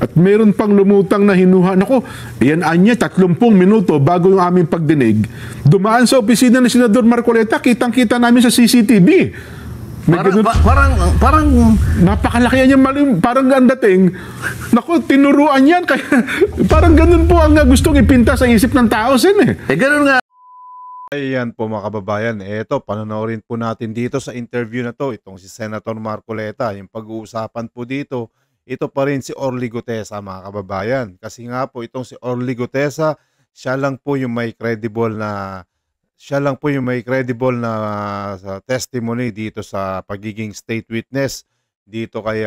At meron pang lumutang na hinuha. Naku, yan anya, 30 minuto bago yung aming pagdinig. Dumaan sa opisina ni Senador Marcoleta, kitang-kita namin sa CCTV. Parang napakalaki yan yung mali, parang ang dating. Naku, tinuruan yan. Kaya, parang ganun po ang gustong ipinta sa isip ng tao, Sen eh. Ganun nga. Ayan po mga kababayan, eto, panonoorin po natin dito sa interview na to, itong si Senator Marcoleta, yung pag-uusapan po dito, ito pa rin si Orly Gutesa mga kababayan. Kasi nga po itong si Orly Gutesa, siya lang po yung may credible na testimony dito sa pagiging state witness dito kay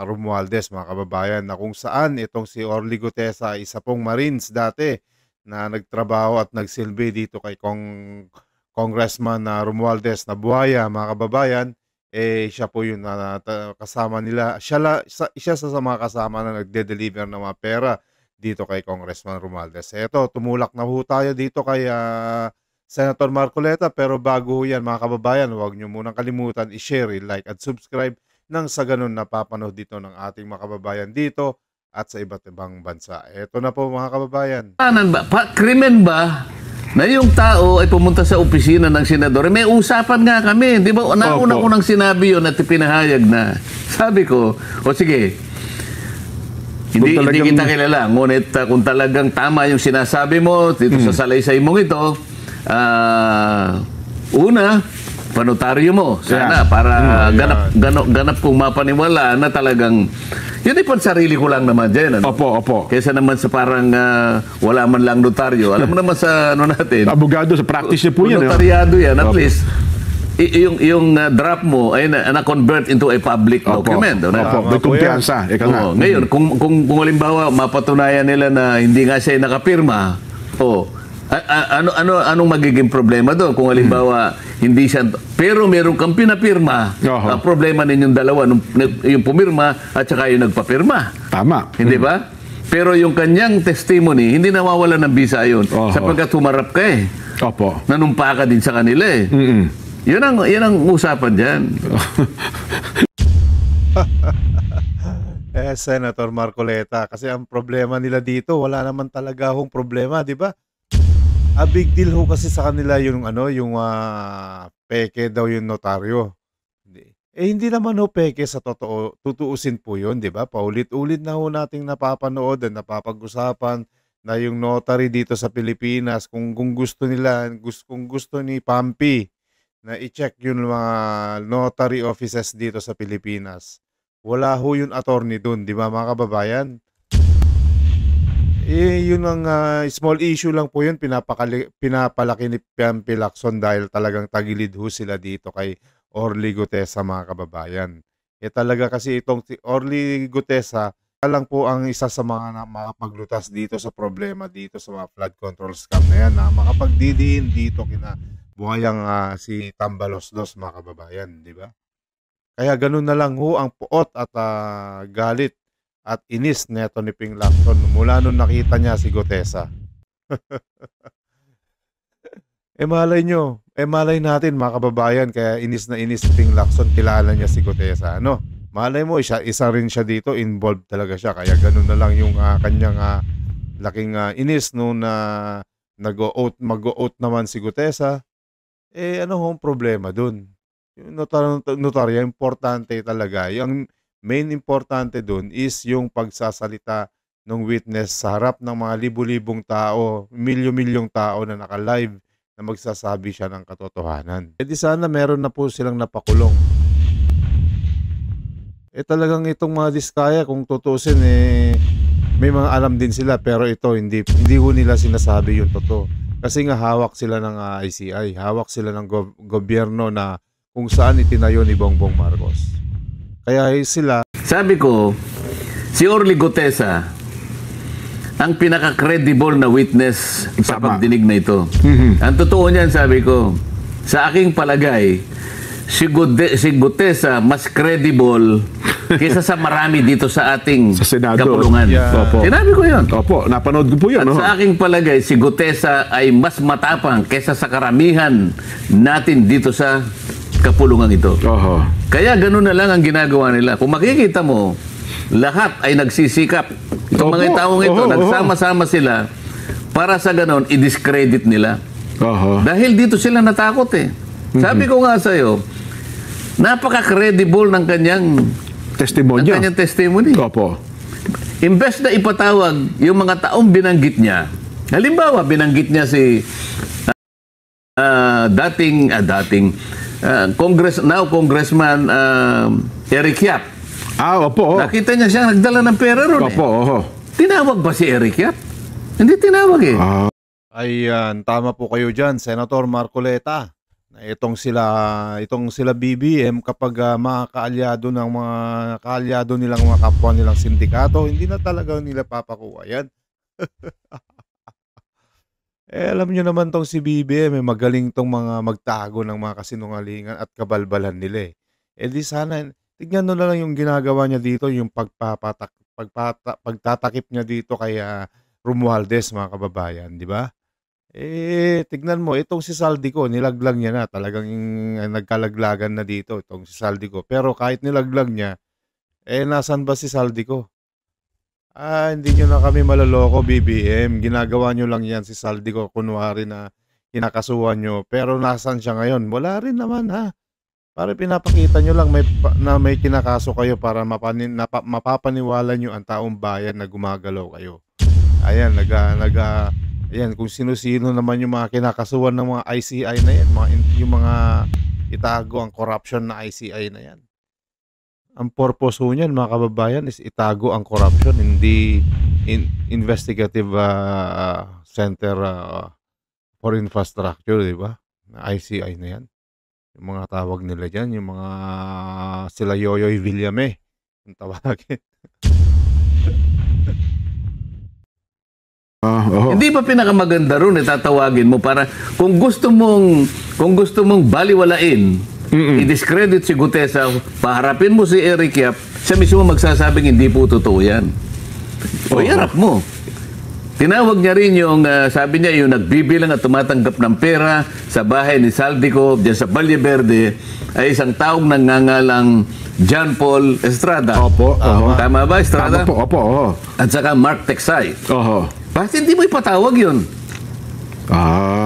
Romualdez mga kababayan, na kung saan itong si Orly Gutesa, isa pong Marines dati, na nagtrabaho at nagsilbi dito kay Congressman Romualdez na Buhaya mga kababayan, siya po yung kasama nila. Siya sa mga kasama na nagde-deliver ng mga pera dito kay Congressman Romualdez. Eto, tumulak na ho tayo dito kay Senator Marcoleta, pero bago yan mga kababayan, huwag nyo munang kalimutan i-share, i-like at subscribe nang sa ganun napapanood dito ng ating mga kababayan dito at sa iba't ibang bansa. Ito na po mga kababayan. Krimen ba na yung tao ay pumunta sa opisina ng senador? May usapan nga kami. Di ba? Nauna ko nang sinabi yun at pinahayag na. Sabi ko, o sige, hindi kita kilala. Ngunit kung talagang tama yung sinasabi mo dito sa salaysay mong ito, una, panotaryo mo. Sana para ganap kong mapaniwala na talagang yun ay sarili ko lang naman dyan. Ano? Opo. Kesa naman sa parang wala man lang notaryo. Alam mo naman sa ano natin. Abogado, sa practice niya po yan. Notaryado yan. At least, yung draft mo ay na-convert into a public document. Opo, may kumpiyansa. Ngayon, kung halimbawa mapatunayan nila na hindi nga siya nakapirma, anong magiging problema doon? Kung halimbawa hindi siya, pero meron kang pinapirma, problema ninyong dalawa, yung pumirma at saka yung nagpapirma. Tama. Hindi ba? Pero yung kanyang testimony, hindi nawawala ng bisa yun. Sapagkat humarap ka eh. Opo. Nanumpa ka din sa kanila eh. Yan ang usapan dyan. Senator Marcoleta, kasi ang problema nila dito, wala naman talaga hong problema, di ba? A big deal ho kasi sa kanila yung peke daw yung notaryo. Hindi naman ho peke sa totoo, tutuusin po yun, di ba? Paulit-ulit na ho nating napapanood at napapag-usapan na yung notary dito sa Pilipinas, kung gusto nila, kung gusto ni Pampi na i-check yung mga notary offices dito sa Pilipinas, wala ho yung attorney dun, di ba mga kababayan? Yun ang small issue lang po yun, pinapalaki ni Pampi Lacson dahil talagang tagilid ho sila dito kay Orly Gutesa mga kababayan. Talaga kasi itong si Orly Gutesa lang po ang isa sa mga makapaglutas dito sa problema dito sa mga flood control scam na yan, na makapagdidiin dito kina buhayang si Tambalos Dos mga kababayan, di ba? Kaya ganun na lang ho ang puot at galit at inis neto ni Ping Lacson mula nung nakita niya si Gutesa. malay natin mga kababayan, kaya inis na inis si Ping Lacson, kilala niya si Gutesa. Malay mo, isa rin siya dito, involved talaga siya, kaya ganun na lang yung kanyang laking inis nung mag-o-out naman si Gutesa. Ano hong problema dun? Yung notarya, importante talaga. Yung main importante dun is yung pagsasalita ng witness sa harap ng mga libu-libong tao, milyo-milyong tao na naka-live na magsasabi siya ng katotohanan. Di sana meron na po silang napakulong. Talagang itong mga diskaya, kung tutusin, may mga alam din sila, pero ito hindi ho nila sinasabi yung totoo. Kasi nga hawak sila ng ICI, hawak sila ng gobyerno na kung saan itinayo ni Bongbong Marcos. Kaya sila... Sabi ko, si Orly Gutesa, ang pinaka-credible na witness sa pagdinig na ito. Ang totoo niyan, sabi ko, sa aking palagay, si Gutesa mas credible kaysa sa marami dito sa ating kapulungan. Sinabi ko yun. Opo, napanood ko po yan. Sa aking palagay, si Gutesa ay mas matapang kaysa sa karamihan natin dito sa kapulungan ito. Kaya ganun na lang ang ginagawa nila. Kung makikita mo, lahat ay nagsisikap. Itong Opo. mga taong ito, Oho, nagsama-sama sila para sa ganon, i-discredit nila. Oho. Dahil dito sila natakot eh. Sabi ko nga sa'yo, napaka-credible ng kanyang Testimonya. testimony. Opo. Imbes na ipatawag yung mga taong binanggit niya, halimbawa, binanggit niya si Congressman Eric Yap. Opo. Nakita niya siya nagdala ng pera ron Opo, oho. Tinawag ba si Eric Yap? Hindi tinawag eh. Ayan, tama po kayo dyan, Senator Marcoleta. Itong sila BBM kapag mga kaalyado nilang mga kapwa nilang sindikato, hindi na talaga nila papakuha yan. Alam nyo naman tong si BBM, magaling tong mga magtago ng mga kasinungalingan at kabalbalan nila eh. Di sana, tignan nyo na lang yung ginagawa niya dito, yung pagtatakip niya dito kay Romualdez, mga kababayan, di ba? Tignan mo, itong si Saldico, nilaglag niya na. Talagang nagkalaglagan na dito itong si Saldico. Pero kahit nilaglag niya, nasan ba si Saldico? Hindi nyo na kami maloloko, BBM. Ginagawa nyo lang yan si Saldico. Kunwari na kinakasuhan nyo. Pero nasan siya ngayon? Wala rin naman ha. Para pinapakita nyo lang na may kinakaso kayo para mapapaniwala nyo ang taong bayan na gumagalaw kayo. Ayan, ayan, kung sino-sino naman yung mga kinakasuhan ng mga ICI na yan, yung mga itago ang corruption na ICI na yan. Ang purpose ho niyan, mga kababayan, is itago ang corruption, hindi investigative center for infrastructure, di ba? ICI na yan. Yung mga tawag nila dyan, yung mga sila Yoyoy Villame, yung tawagin. Hindi ba pinakamaganda ron tatawagin mo para kung gusto mong baliwalain, i-discredit si Gutesa, paharapin mo si Eric Yap, siya mismo magsasabing hindi po totoo yan. O iharap mo. Tinawag niya rin yung, sabi niya, yung nagbibilang at tumatanggap ng pera sa bahay ni Saldico, diyan sa Valle Verde, ay isang taong nangangalang John Paul Estrada. Opo. Tama ba, Estrada? Tama po, opo. At saka Mark Texay. Oho. Bakit hindi mo ipatawag yun?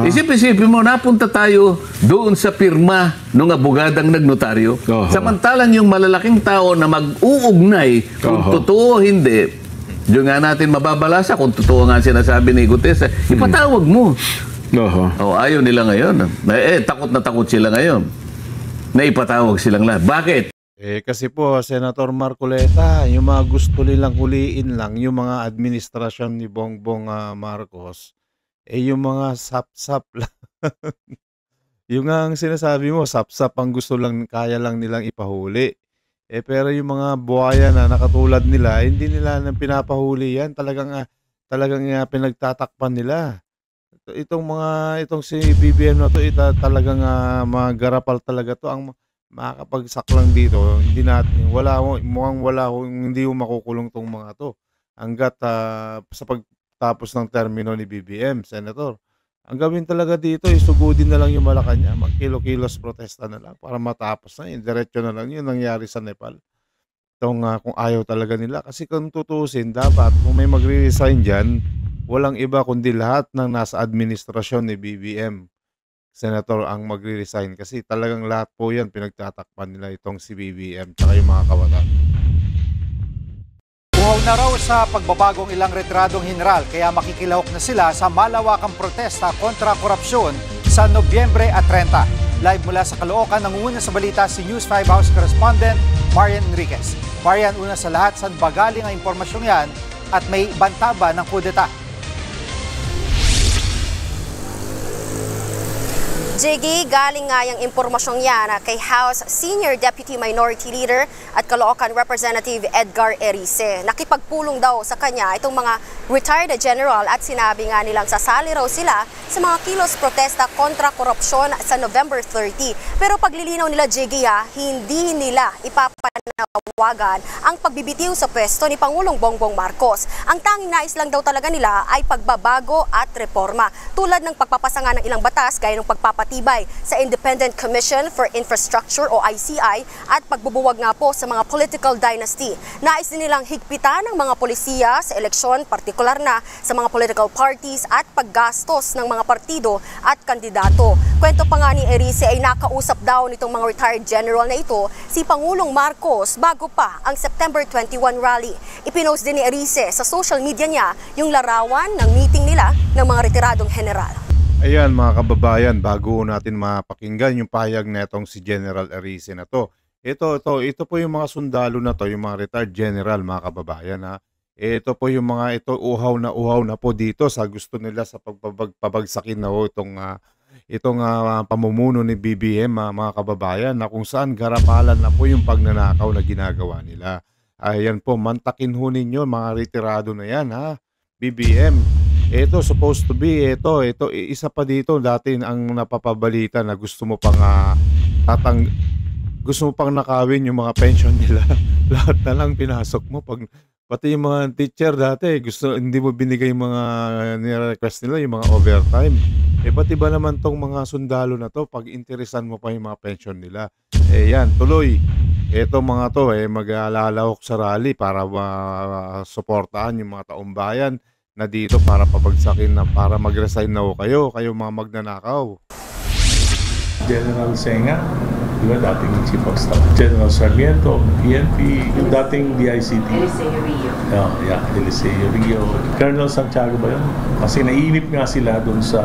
Isip-isipin mo, napunta tayo doon sa pirma ng abogadang nagnotaryo. Samantalang yung malalaking tao na mag-uugnay kung totoo o hindi, doon nga natin mababalasa kung totoo nga sinasabi ni Gutesa, ipatawag mo. Ayaw nila ngayon. Takot na takot sila ngayon na ipatawag silang lahat. Bakit? Kasi po, Senator Marcoleta, yung mga gusto nilang huliin lang, yung mga administrasyon ni Bongbong Marcos, yung mga sap-sap lang. Yung nga ang sinasabi mo, sap-sap ang gusto lang, kaya lang nilang ipahuli. Pero yung mga buhaya na nakatulad nila, hindi nila nang pinapahuli yan. Talagang pinagtatakpan nila. Itong si BBM na to, talagang mga garapal talaga to. Ang makakapagsaklang dito, hindi makukulong tong mga to. Hanggat sa pagtapos ng termino ni BBM, Senator. Ang gawin talaga dito, isugudin na lang yung Malacanang, magkilo-kilos protesta na lang para matapos na yun. Diretso na lang yun nangyari sa Nepal. Kung ayaw talaga nila. Kasi kung tutusin, dapat kung may magre-resign dyan, walang iba kundi lahat ng nasa administrasyon ni BBM, Senator, ang magre-resign. Kasi talagang lahat po yan pinagtatakpan nila itong si BBM at yung mga kawalan. Uhaw na raw sa pagbabagong ilang retiradong general kaya makikilahok na sila sa malawakang protesta kontra korupsyon sa Nobyembre at 30. Live mula sa Caloocan, nangunguna sa balita si News 5 House Correspondent Marian Enriquez. Marian, una sa lahat, saan ba galing ang impormasyong yan at may banta ba ng kudeta? Jiggy, galing nga yung impormasyong yan kay House Senior Deputy Minority Leader at Caloocan Representative Edgar Erice. Nakipagpulong daw sa kanya itong mga retired general at sinabi nga nilang sasali raw sila sa mga kilos protesta kontra korupsyon sa November 30. Pero paglilinaw nila, Jiggy, hindi nila ipapanawag panawagan ang pagbibitiw sa pwesto ni Pangulong Bongbong Marcos. Ang tanging nais lang daw talaga nila ay pagbabago at reforma, tulad ng pagpapasanga ng ilang batas gaya ng pagpapatibay sa Independent Commission for Infrastructure o ICI at pagbubuwag nga po sa mga political dynasty. Nais din nilang higpitan ng mga polisiya sa eleksyon, partikular na sa mga political parties at paggastos ng mga partido at kandidato. Kwento pa nga ni Erice ay nakausap daw nitong mga retired general na ito si Pangulong Marcos bago pa ang September 21 rally. Ipinost din ni Erice sa social media niya yung larawan ng meeting nila ng mga retiradong general. Ayan mga kababayan, bago natin mapakinggan yung pahayag na itong si General Erice na to. Ito po yung mga sundalo na to, yung mga retired general mga kababayan ha. Ito po yung mga uhaw na po dito sa gusto nila sa pabagsakin na itong pamumuno ni BBM mga kababayan, na kung saan garapalan na po yung pagnanakaw na ginagawa nila. Ayan po, mantakin ho ninyo mga retirado na yan ha, BBM. Ito supposed to be, ito isa pa dito dati ang napapabalita na gusto mo pang nakawin yung mga pension nila. Lahat na lang pinasok mo. Pati yung mga teacher dati, hindi mo binigay yung mga nire-request nila, yung mga overtime. Pati ba naman tong mga sundalo na to, pag interesan mo pa yung mga pension nila. Yan, tuloy. Ito mga to, mag-aalalawak sa rally para suportahan yung mga taong bayan na dito para pabagsakin na, para mag-resign na kayo mga magnanakaw. General Senga, di ba, dating Chief of Staff. General Sarmiento, PNP, yung dating DICT. Eliseo Rio. Eliseo Rio. Colonel Santiago ba yun? Kasi naiinip nga sila dun sa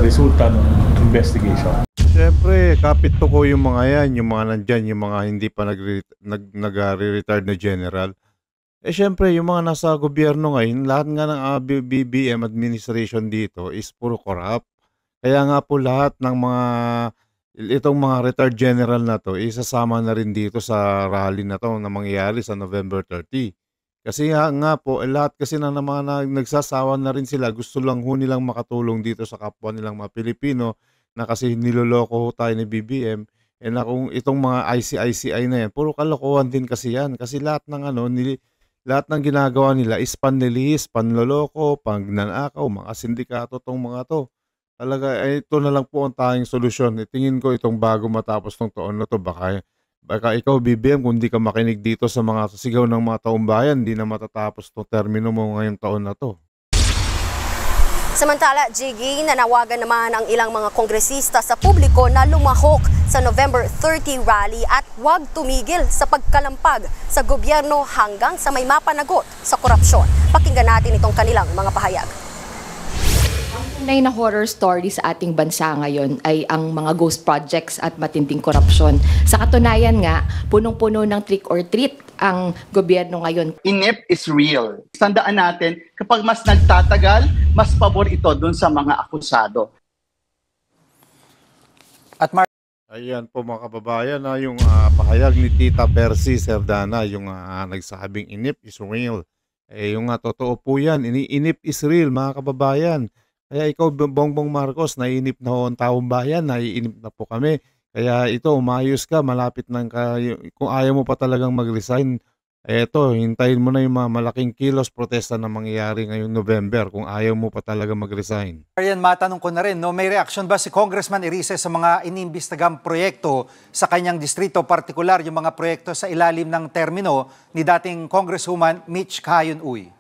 resulta ng investigation. Siyempre, kapit to ko yung mga yan, yung mga nandyan, yung mga hindi pa nag-retired na general. Siyempre, yung mga nasa gobyerno ngayon, lahat nga ng BBM administration dito is puro corrupt. Kaya nga po lahat ng itong mga retired general na to, isasama na rin dito sa rally na to na mangyayari sa November 30. Kasi nga po, lahat kasi ng mga nagsasawa na rin sila, gusto lang ho nilang makatulong dito sa kapwa nilang mga Pilipino, na kasi niloloko tayo ni BBM. Na kung itong mga ICI na yan, puro kalokohan din kasi yan. Kasi lahat ng lahat ng ginagawa nila is panlilihis, panloloko, pagnanakaw, mga sindikato tong mga to. Talaga, ito na lang po ang tanging solusyon. Tingin ko itong bago matapos ng taon na to, baka ikaw BBM, kung di ka makinig dito sa mga sigaw ng mga taong bayan, di na matatapos itong termino mo ngayong taon na to. Samantala, Jiggy, nanawagan naman ang ilang mga kongresista sa publiko na lumahok sa November 30 rally at huwag tumigil sa pagkalampag sa gobyerno hanggang sa may mapanagot sa korupsyon. Pakinggan natin itong kanilang mga pahayag. Tunay na horror story sa ating bansa ngayon ay ang mga ghost projects at matinding korupsyon. Sa katunayan nga, punong-puno ng trick or treat ang gobyerno ngayon. INEP is real. Tandaan natin, kapag mas nagtatagal, mas pabor ito dun sa mga akusado. At Ayan po mga kababayan, yung pahayag ni Tita Percy Serdana, yung nagsabing INEP is real. Yung totoo po yan, INEP is real mga kababayan. Kaya ikaw, Bongbong Marcos, naiinip na ho ang taong bayan, naiinip na po kami. Kaya ito, umayos ka, malapit nang kung ayaw mo pa talagang mag-resign, hintayin mo na yung mga malaking kilos protesta na mangyayari ngayong November kung ayaw mo pa talaga mag-resign. Arian, matanong ko na rin, no, may reaksyon ba si Congressman Erice sa mga inimbestigang proyekto sa kanyang distrito, partikular yung mga proyekto sa ilalim ng termino ni dating Congresswoman Mitch Kayon-Uy?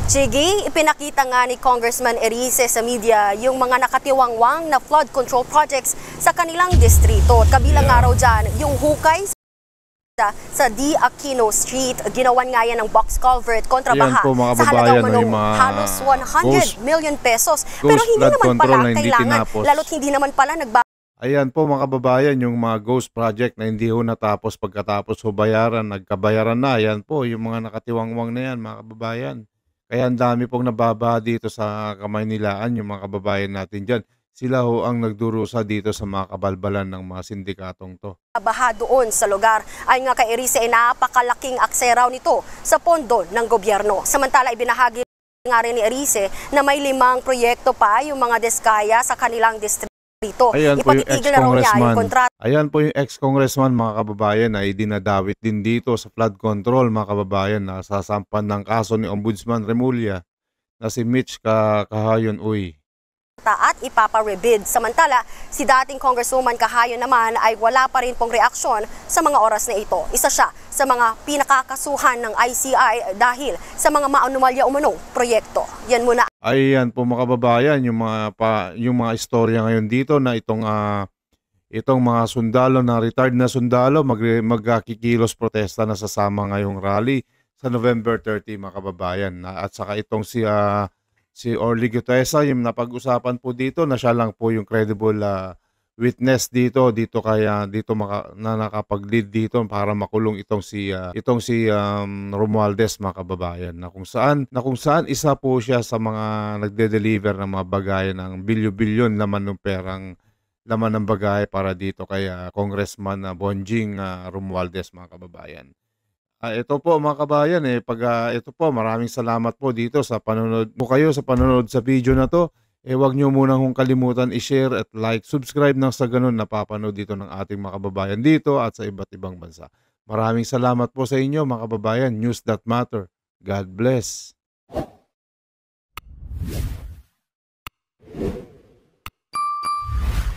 Chigi, ipinakita nga ni Congressman Erice sa media yung mga nakatiwangwang na flood control projects sa kanilang distrito. Kabilang araw dyan, yung hukay sa D. Aquino Street. Ginawan nga yan ng box culvert kontra baha sa halagang halos 100 million pesos. Pero hindi naman pala kailangan, lalo't hindi naman pala Ayan po mga kababayan, yung mga ghost project na hindi ho natapos pagkatapos ho nagkabayaran na. Ayan po, yung mga nakatiwangwang na yan mga kababayan. Kaya ang dami pong nababa dito sa Kamaynilaan, yung mga kababayan natin dyan. Sila ho ang nagdurusa dito sa mga kabalbalan ng mga sindikatong to. Baha doon sa lugar. Ayon nga kay Erice, ay napakalaking akseraw nito sa pondo ng gobyerno. Samantala, ibinahagi nga rin ni Erice na may 5 proyekto pa yung mga diskaya sa kanilang distrito dito. Ayan po yung Ipatitigil na raw niya yung ex-congressman. kontrata. Ayan po yung ex-congressman, mga kababayan, ay dinadawit din dito sa flood control, mga kababayan, na sasampan ng kaso ni Ombudsman Remulla na si Mitch Kahayon Uy. At ipapa-rebid. Samantala, si dating Congresswoman Kahayon naman ay wala pa rin pong reaksyon sa mga oras na ito. Isa siya sa mga pinakakasuhan ng ICI dahil sa mga maanumalya umanong proyekto. Yan muna. Ayan po mga kababayan, yung mga istorya ngayon dito na itong mga sundalo na retired na sundalo magkikilos protesta na sasama ngayong rally sa November 30, mga kababayan. At saka itong si Orly Gutesa, yung napag-usapan po dito na siya lang po yung credible witness dito na nakapag-lead dito para makulong itong si Romualdez, mga kababayan, na kung saan isa po siya sa mga nagde-deliver ng mga bagay ng bilyon-bilyon laman ng bagay para dito kay Congressman Bonjing Romualdez, mga kababayan. Ito po mga kabayan, ito po, maraming salamat po dito sa panonood mo kayo sa panonood sa video na to. Huwag nyo munang kalimutan i-share at like, subscribe nang sa ganun napapanood dito ng ating mga kababayan dito at sa iba't ibang bansa. Maraming salamat po sa inyo mga kababayan. News that matter. God bless.